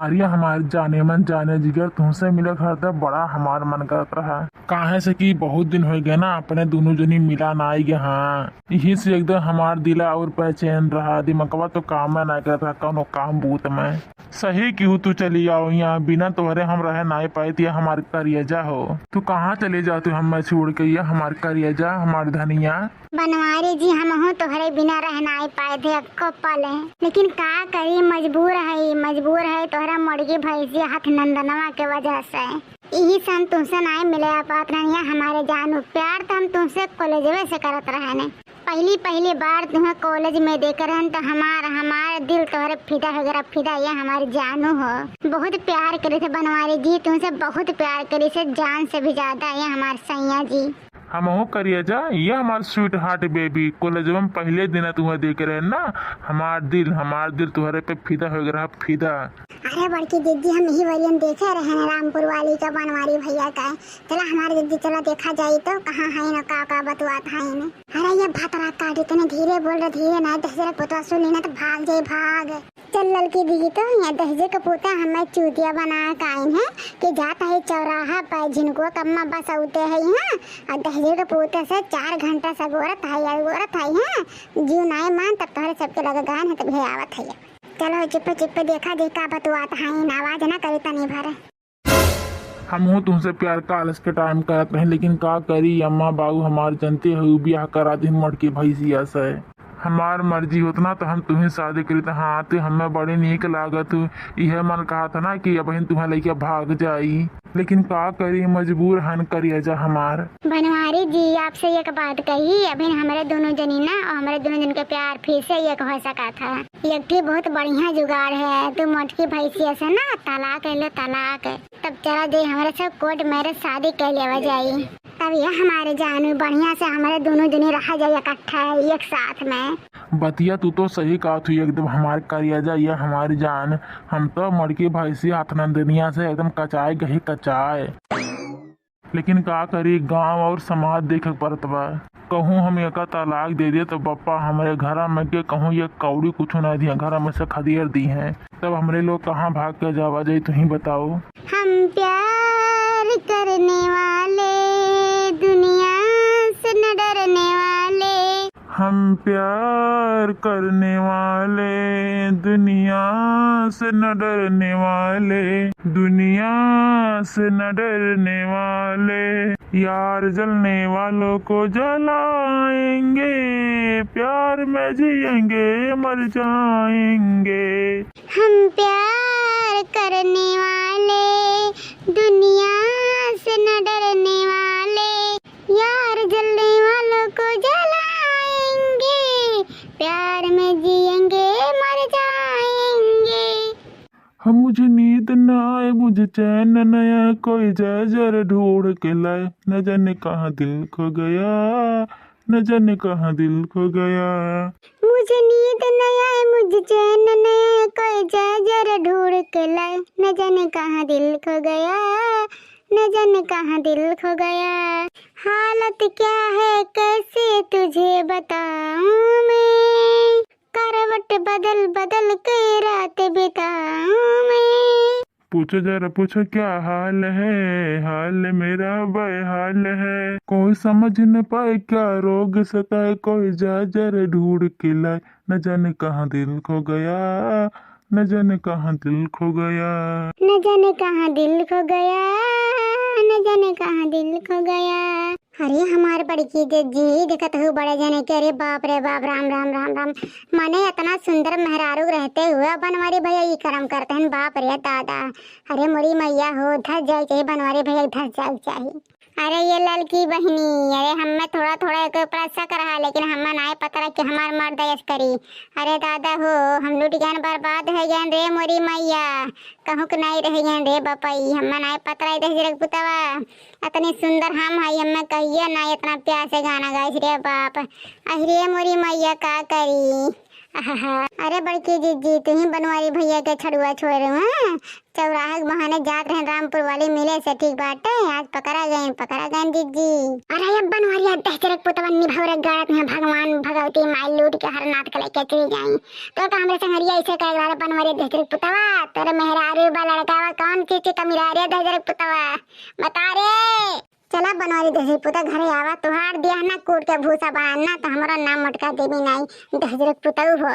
अरे हमारे जाने मन जाने जिगर तुमसे मिले खरते बड़ा हमार मन करत रहा। काहे से कि बहुत दिन हो गए ना अपने दोनों जनी मिला ना आई गए। हाँ यही से एकदम हमार दिला और बेचैन रहा, दिमागवा तो काम में ना करता कौनो काम बूत में। सही क्यों तू चली आओ यहाँ, बिना तोहरे हम रह ना पाए थे। हमारे करियजा हो तू कहाँ चले जा तू हमें छोड़ के, ये हमारे करियजा हमारे धनिया। बनवारी जी हम हो तोहरे बिना रह ना पाए थे अब कब पाले, लेकिन का करी मजबूर है तोहरा मुर्गी भैंसी हाथ नंदनवा के वजह से। यही से हम तुमसे ना मिले पात रहिया हमारे जानू। प्यार तो हम तुमसे कॉलेजवे से करत रहे। पहली बार तुम्हें कॉलेज में देख रहे तो हमारे दिल तोहरे फिदा हो गया। फिदा ये हमारी जानू हो, बहुत प्यार करे थे बनवारी जी तुमसे, बहुत प्यार करे से जान से भी ज्यादा ये हमारे सैया जी। हम हो करिए जा, ये हमार स्वीट हार्ट बेबी। कॉलेज में पहले दिन तुम्हें देख रहे ना, हमार दिल तुम्हारे पे फिदा हो गया फिदा। अरे बड़की दीदी हम यही वरियन देखे रहे हैं रामपुर वाली का बनवारी भैया का। चला हमारी दीदी चला देखा जाए तो कहाँ है ना का बतुआत है न। अरे ये भातरा काट इतने धीरे बोल रहे, धीरे ना दहजे पोता सुन लेना तो भाग जाए भाग। चल लड़की दीदी तो यहाँ दहजे का पोता हमें चूतिया बना का आइन है कि जाता है चौराहा पर जिनको कम्मा बस उते है यहाँ और दहजे का पोते से 4 घंटा से गोरत है जीव नाय मान तब तोहरे सबके लगा गान है तब आवत है। चलो चिप्पे देखा देखा बतुआत है आवाज ना करी तनी भरे। हम हो तुमसे प्यार का आलस के टाइम करते हैं, लेकिन का करी अम्मा बाबू हमारे जनते हो ब्याह करा दिन मटके भैंसिया से। हमार मर्जी होतना तो हम तुम्हें शादी करी तो हाँ तो हमें बड़ी नीक लागत। यह मन कहा था ना कि अब तुम्हें लेके भाग जाई, लेकिन का करी मजबूर हन करिए जा हमार। बनवारी जी आपसे एक बात कही, अभी हमारे दोनों जनी ना और हमारे दोनों जन के प्यार फिर से एक हो सका था। एक भी बहुत बढ़िया जुगाड़ है, तू मटकी भैंसिया से ना तलाक तब चला दे हमारे सब कोर्ट मैरिज शादी कर ले जाई। तब ये हमारे जानू बढ़िया से हमारे दोनों जने रहा जाए इकट्ठा एक साथ में। बतिया तू तो सही कहा तू एकदम हमारे करिया जा ये हमारी जान। हम तो मड़की भैंसी हाथनंदनिया से एकदम कचाए गए कचाए, लेकिन का करी गांव और समाज देखे पड़त बा। कहूँ हम एक तलाक दे दिए तो पप्पा हमारे घर में के कहूँ ये कौड़ी कुछ ना दिया, घर में से खदेड़ दी हैं, तब हमारे लोग कहाँ भाग के जावा जाए तू ही बताओ। हम प्यार करने वाले दुनिया से न डरने वाले, हम प्यार करने वाले दुनिया से न डरने वाले, दुनिया से न डरने वाले, यार जलने वालों को जलाएंगे, प्यार में जिएंगे मर जाएंगे। हम प्यार करने वाले दुनिया से न डरने वाले, यार जलने वालों को जलाएंगे, प्यार में जिएंगे मर जाएंगे। हम मुझे नींद न आए मुझे चैन न आए, कोई जर ढूंढ के लाए, न जाने कहाँ दिल खो गया, न जाने कहाँ दिल खो गया। मुझे नींद न आए मुझे चैन न आए, कोई जर ढूंढ के लाए, न जाने कहाँ दिल खो गया, न जाने कहाँ दिल खो गया। हालत क्या है कैसे तुझे बताऊं मैं, करवट बदल बदल के रात बिताऊं मैं। पूछो जरा पूछो क्या हाल है, हाल मेरा बेहाल है, कोई समझ न पाए क्या रोग सताए, कोई जर ढूंढ के लाए, न जाने कहाँ दिल खो गया, न जाने कहाँ दिल खो गया, न जाने कहाँ दिल खो गया, न जाने कहाँ दिल खो गया। अरे हमारे बड़की जी देखत हो बड़े जने के, अरे बाप रे बाप, राम राम राम राम। माने इतना सुंदर मेहरारू रहते हुए बनवारी भैया ये कर्म करते हैं, बाप रे दादा। अरे मोरी मैया हो धस जाए चाहिए बनवारी भैया, धस जाए चाहिए। अरे ये लड़की बहनी, अरे हमें थोड़ा थोड़ा एक ऊपर शक रहा, लेकिन हमें ना पता कि हमार मर्द ऐश करी। अरे दादा हो हम लुट गए बर्बाद है गए रे मोरी मैया, कहूँ कि नहीं रह गए रे बपाई, हमें ना पता रह पुतवा इतनी सुंदर हम है, हमें कहिए ना इतना प्यार से गाना गाइस रे बाप। अरे मोरी मैया का करी, अरे बड़की जीजी तुम ही बनवारी भैया के छड़ुआ छोड़ रहे हो। चौराहे के बहाने जात रहे रामपुर वाले मिले से ठीक बाटे। आज पकड़ा गए जीजी। अरे अब बनवारी दहचरक पुतवन निभावरे गाड़त में भगवान भगवती माई लूट के हर नाथ कले के चली जाई। तो हमरे संगरिया ऐसे कह रहा बनवारी दहचरक पुतवा तेरे मेहरारू बा लड़कावा कौन चीज की कमी रह रे दहचरक पुतवा बता रे। चला बनवारी दहचरक पुता घरे आवा तुहार दिया ना कूट के भूसा बनाना तो हमारा नाम मटका देवी नहीं दहचरक पुतऊ हो।